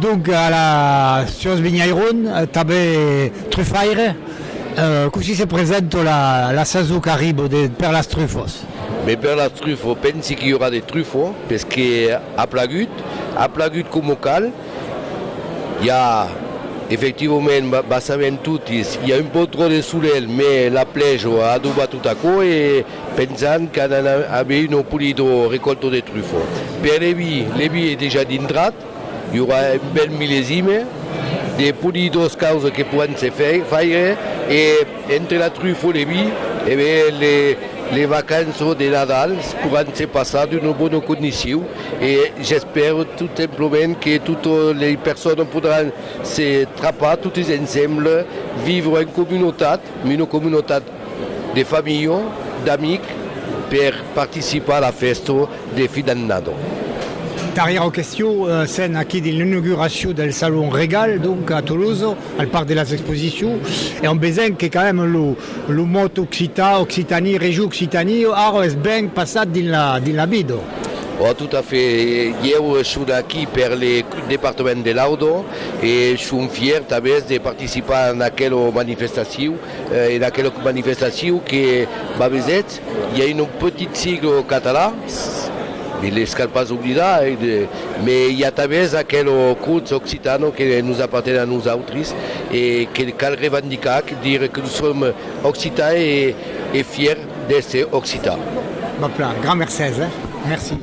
Donc à la Suez Vignairon, també Trufaire, così si presenta la saison qui arrive per las trufos. Mais per les truffes, pensi qu'il y aura des truffes, parce qu'à Plagut comme au Cal, il y a effectivement, savem tutti, il y a un peu trop de soleil, mais la plage a adobat tout à coup et pensant qu'on avait une polito récolte de truffes. Per les vies est déjà d'intrat, il y aura une belle millésime, des politos causes qui pourront se faire, et entre la truffe et les vies, eh bien, les vacances de Nadal pourront se passer d'une bonne condition et j'espère tout simplement que toutes les personnes pourront se trapper tous ensemble, vivre une communauté de familles, d'amis pour participer à la fête des fidanzados. Derrière aux questions, c'est qui de l'inauguration du salon Régal donc à Toulouse, al parc de les expositions, et on besoin que quand même le mot Occitanie, région Occitanie, est bien passé dans la vida. Oh, tout à fait. Hier, je suis ici pour le département de l'Audo et je suis fier de participer à aquella manifestation. Et dans aquella manifestation qui va être, il y a une petite sigle catalane. Il ne faut pas oublier, mais il y a aussi aquel culte occitano qui nous appartient à nous autres et qui peut revendiquer, dire que nous sommes occitans et fiers d'être occitans. Grand merci. Merci.